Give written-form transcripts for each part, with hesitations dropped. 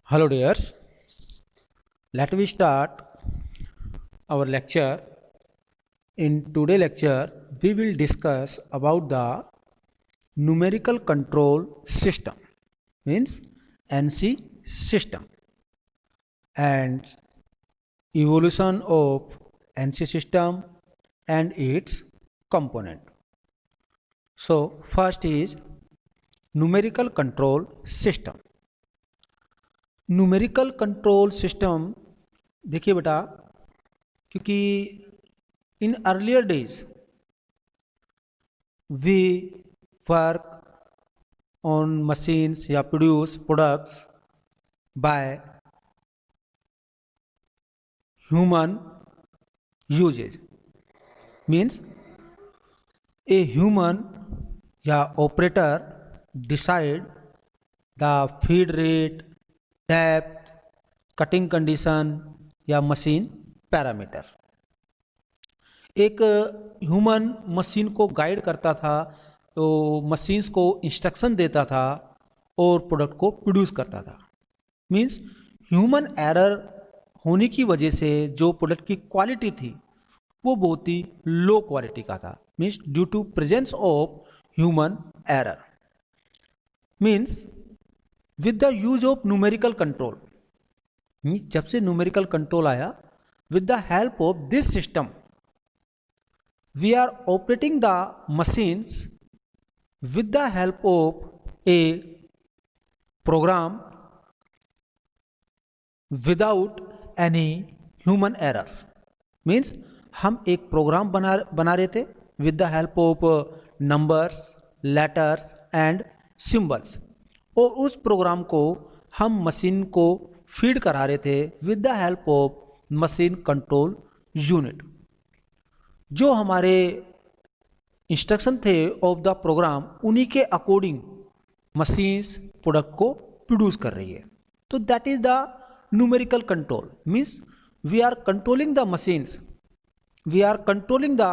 Hello dears, let we start our lecture. In today's lecture, we will discuss about the numerical control system, means NC system, and evolution of NC system and its component. So first is numerical control system. Numerical control system देखिए बेटा, क्योंकि in earlier days we work on machines या produce products by human usages, means a human या operator decide the feed rate, depth, cutting condition या machine parameter. एक human machine को guide करता था, तो मशीन्स को इंस्ट्रक्शन देता था और प्रोडक्ट को प्रोड्यूस करता था। मींस ह्यूमन एरर होने की वजह से जो प्रोडक्ट की क्वालिटी थी वो बहुत ही लो क्वालिटी का था। Means due to presence of human error. Means with the use of numerical control, जब से न्यूमेरिकल कंट्रोल आया, with the help of this system we are operating the machines with the help of a program without any human errors. Means हम एक program बना रहे थे with the help of numbers, letters and symbols, और उस programme को हम machine को फीड करा रहे थे with the help of machine control unit. जो हमारे इंस्ट्रक्शन थे ऑफ द प्रोग्राम, उन्हीं के अकॉर्डिंग मशीन्स प्रोडक्ट को प्रोड्यूस कर रही है। तो that is the numerical control. Means we are controlling the machines, we are controlling the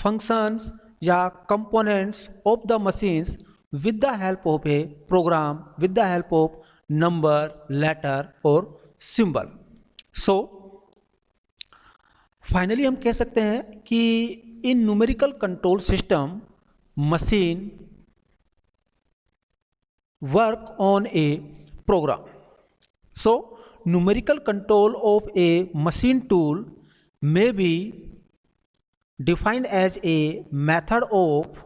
functions या components of the machines with the help of a program, with the help of number, letter or symbol. So finally हम कह सकते हैं कि in numerical control system machine work on a program. So numerical control of a machine tool may be defined as a method of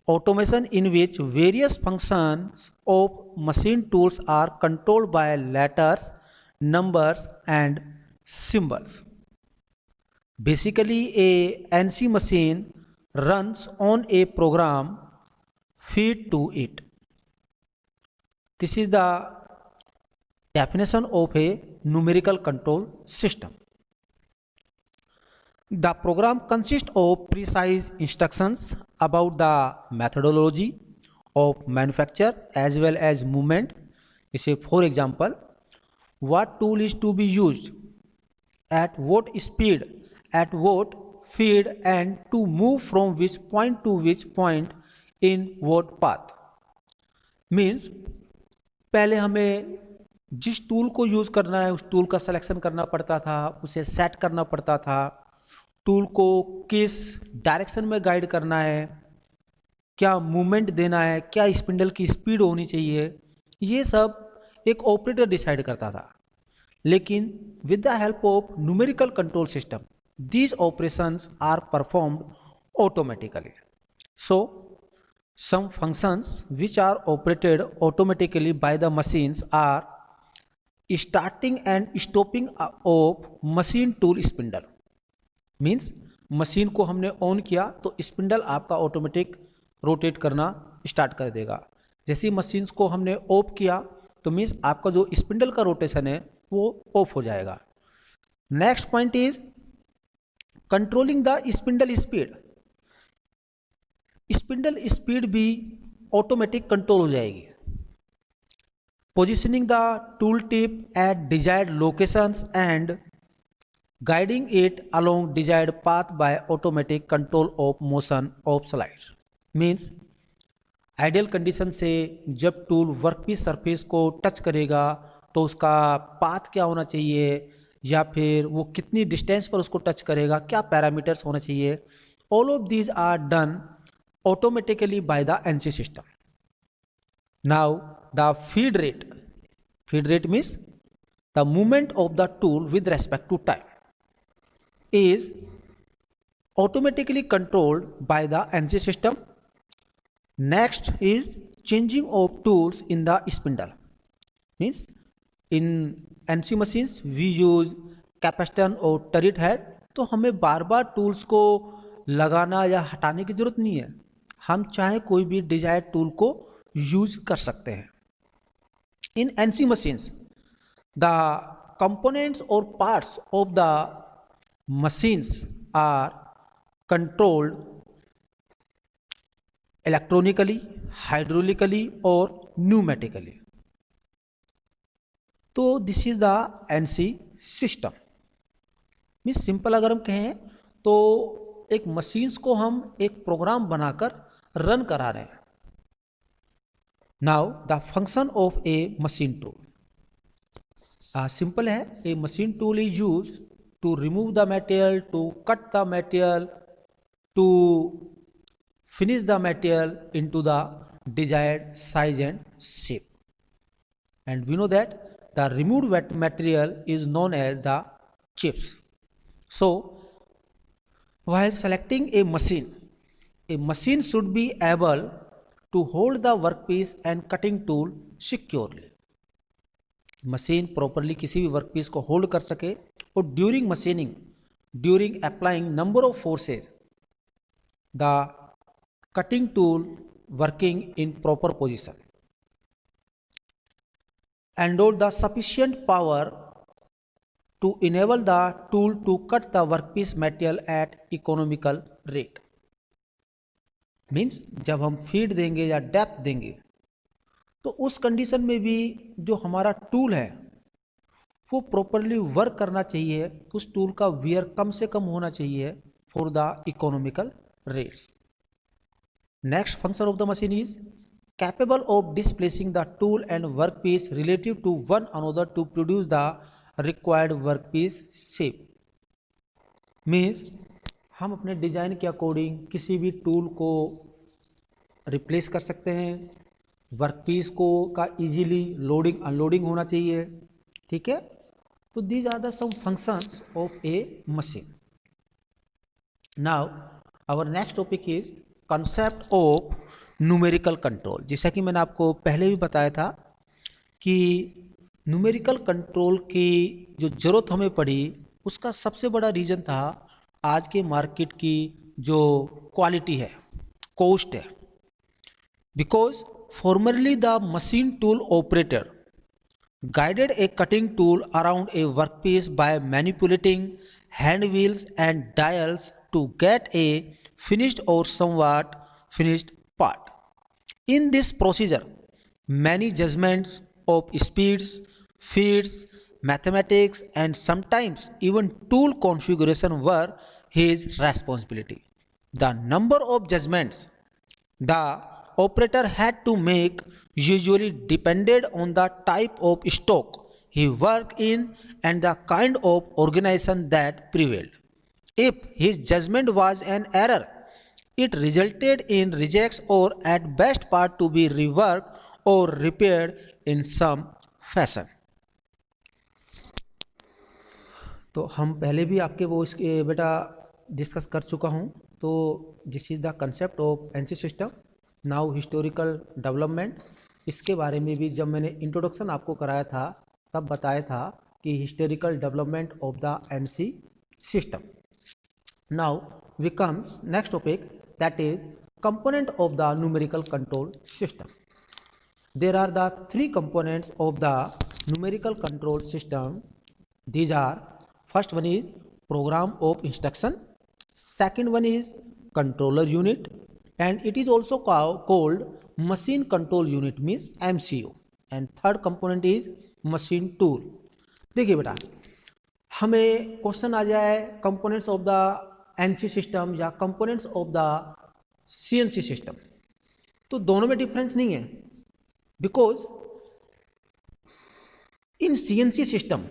automation in which various functions of machine tools are controlled by letters, numbers and symbols. Basically a NC machine runs on a program feed to it. This is the definition of a numerical control system. The program consists of precise instructions about the methodology of manufacture as well as movement. Say for example, what tool is to be used, at what speed, at what feed, and to move from which point to which point in what path. Means पहले हमें जिस tool को use करना है उस tool का selection करना पड़ता था, उसे सेट करना पड़ता था, टूल को किस डायरेक्शन में गाइड करना है, क्या मूवमेंट देना है, क्या स्पिंडल की स्पीड होनी चाहिए, ये सब एक ऑपरेटर डिसाइड करता था। लेकिन with the help of numerical control system these operations are performed automatically. So some functions which are operated automatically by the machines are starting and stopping of machine tool spindle. Means machine को हमने on किया तो spindle आपका automatic rotate करना start कर देगा। जैसे ही machines को हमने ऑफ किया तो मीन्स आपका जो स्पिंडल का रोटेशन है वो ऑफ हो जाएगा। Next point is controlling the spindle speed. Spindle speed भी ऑटोमेटिक कंट्रोल हो जाएगी। Positioning the tool tip at desired locations and guiding it along desired path by automatic control of motion of slides. Means ideal condition से जब tool workpiece surface को touch करेगा तो उसका path क्या होना चाहिए, या फिर वो कितनी डिस्टेंस पर उसको टच करेगा, क्या पैरामीटर्स होना चाहिए, all of these are done automatically by the ANSI system. Now the feed rate means the movement of the tool with respect to time is automatically controlled by the ANSI system. Next is changing of tools in the spindle, means in ANSI machines we use capacitor और turret head, तो हमें बार बार tools को लगाना या हटाने की जरूरत नहीं है, हम चाहे कोई भी डिजायर्ड टूल को यूज कर सकते हैं। In NC machines the components और parts of the machines are controlled electronically, hydraulically और न्यूमेटिकली। तो this is the NC system. Means simple अगर हम कहें तो एक मशीन्स को हम एक प्रोग्राम बनाकर रन करा रहे हैं। Now the function of a machine tool simple है। A machine tool is use to remove the material, to cut the material, to finish the material into the desired size and shape, and we know that the removed material is known as the chips. So while selecting a machine should be able to hold the workpiece and cutting tool securely. Machine properly किसी भी workpiece को hold कर सके और during machining, during applying number of forces, the cutting tool working in proper position endowed the sufficient power to enable the tool to cut the workpiece material at economical rate. Means जब हम feed देंगे या depth देंगे तो उस condition में भी जो हमारा टूल है वो प्रॉपरली वर्क करना चाहिए, उस टूल का वियर कम से कम होना चाहिए for the economical rates. Next function of the machine is capable of displacing the tool and workpiece relative to one another to produce the required workpiece shape. Means हम अपने design के according किसी भी tool को replace कर सकते हैं, workpiece को का इजीली लोडिंग अनलोडिंग होना चाहिए, ठीक है। तो these are the some functions of a machine. Now our next topic is concept of numerical control. जैसा कि मैंने आपको पहले भी बताया था कि न्यूमेरिकल कंट्रोल की जो ज़रूरत हमें पड़ी उसका सबसे बड़ा रीज़न था आज के मार्केट की जो क्वालिटी है, कॉस्ट है। Because formerly the machine tool operator guided a cutting tool around a workpiece by manipulating hand wheels and dials to get a finished or somewhat finished part. In this procedure, many judgments of speeds, feeds, mathematics, and sometimes even tool configuration were his responsibility. The number of judgments the operator had to make usually depended on the type of stock he worked in and the kind of organization that prevailed. If his judgment was an error, it resulted in rejects or at best part to be reworked or repaired in some fashion. तो हम पहले भी आपके वो इसके बेटा discuss कर चुका हूँ। तो this is the concept of NC system. Now historical development, इसके बारे में भी जब मैंने इंट्रोडक्शन आपको कराया था तब बताया था कि historical development of the NC system. Now we comes next topic, that is component of the numerical control system. There are the three components of the numerical control system. These are, first one is program of instruction, second one is controller unit, and it is also called machine control unit, means MCU, and third component is machine tool. देखिए बेटा, हमें question आ जाए components of the NC system या components of the CNC system, तो दोनों में difference नहीं है, because in CNC system,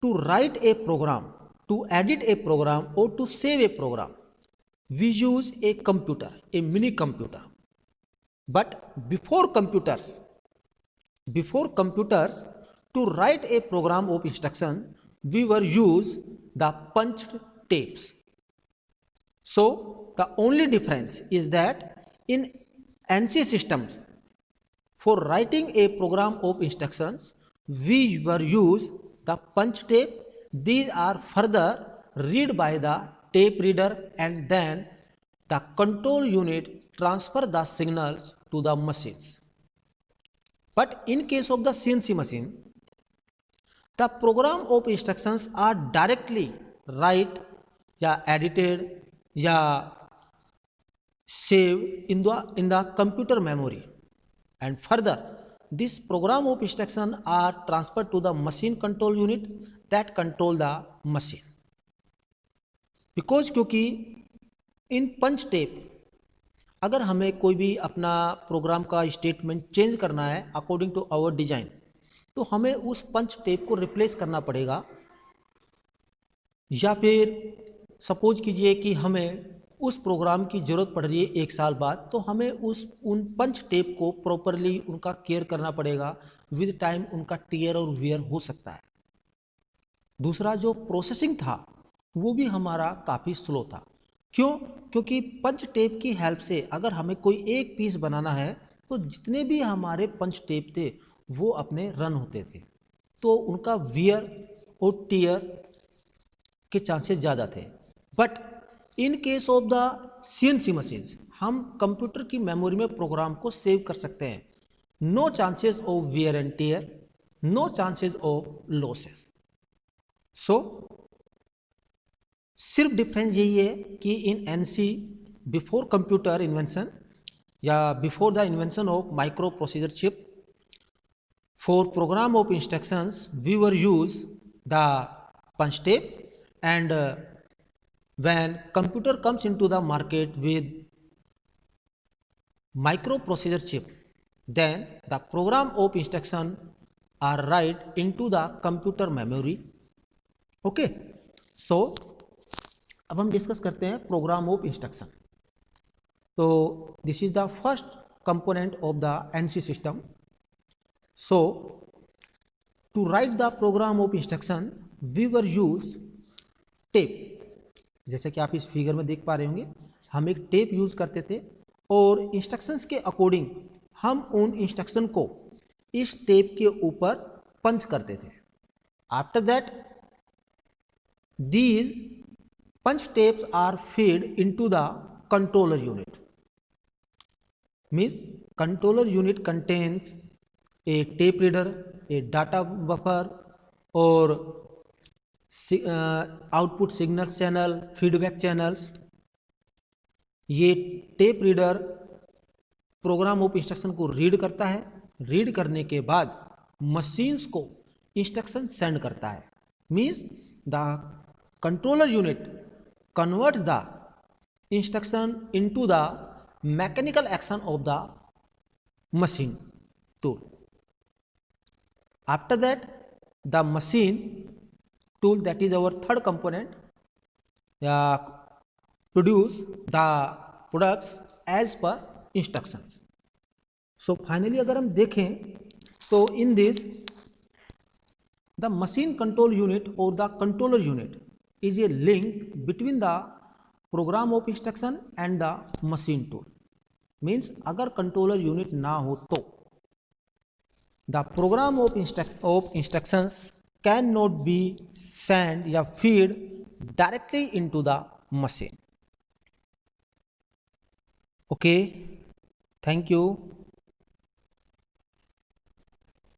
to write a program, to edit a program, or to save a program, we use a computer, a mini computer. But before computers, to write a program of instruction, we were use the punched tapes. So the only difference is that in NC systems, for writing a program of instructions, we were use the punch tape. These are further read by the tape reader, and then the control unit transfer the signals to the machines. But in case of the CNC machine, the program of instructions are directly write या edited या saved in the computer memory, and further this program of instruction are transferred to the machine control unit that control the machine. Because क्योंकि इन पंच tape अगर हमें कोई भी अपना programme का statement change करना है अकॉर्डिंग टू आवर डिजाइन, तो हमें उस पंच टेप को रिप्लेस करना पड़ेगा, या फिर सपोज कीजिए कि हमें उस प्रोग्राम की ज़रूरत पड़ रही है 1 साल बाद, तो हमें उन पंच टेप को प्रॉपरली उनका केयर करना पड़ेगा। विद टाइम उनका टीयर और वियर हो सकता है। दूसरा जो प्रोसेसिंग था वो भी हमारा काफ़ी स्लो था। क्यों? क्योंकि पंच टेप की हेल्प से अगर हमें कोई एक पीस बनाना है तो जितने भी हमारे पंच टेप थे वो अपने रन होते थे, तो उनका वियर और टीयर के चांसेस ज़्यादा थे। But in case of the CNC machines हम कंप्यूटर की मेमोरी में प्रोग्राम को सेव कर सकते हैं। No chances of wear and tear, no chances of losses. So सिर्फ डिफरेंस यही है कि in NC before computer invention या before the invention of micro procedure chip, for program of instructions we were use the punch tape, and when computer comes into the market with microprocessor chip, then the program of instruction are write into the computer memory. Okay, so अब हम discuss करते हैं program of instruction. तो this is the first component of the NC सिस्टम। So to write the program of instruction we were use tape. जैसे कि आप इस फिगर में देख पा रहे होंगे, हम एक टेप यूज करते थे और इंस्ट्रक्शंस के अकॉर्डिंग हम उन इंस्ट्रक्शन को इस टेप के ऊपर पंच करते थे। After that these punch tapes are fed into the controller unit. Means controller unit contains a tape reader, a data buffer, or output signal channel, feedback channels. ये tape reader program of instruction को read करता है। Read करने के बाद machines को instruction send करता है। Means the controller unit converts the instruction into the mechanical action of the machine tool. After that, the machine tool, that is our third component, produce the products as per instructions. So finally अगर हम देखें तो in this the machine control unit or the controller unit is a link between the program of instruction and the machine tool. Means अगर controller unit ना हो तो the program of instructions cannot be sent या feed directly into the machine. Okay, thank you.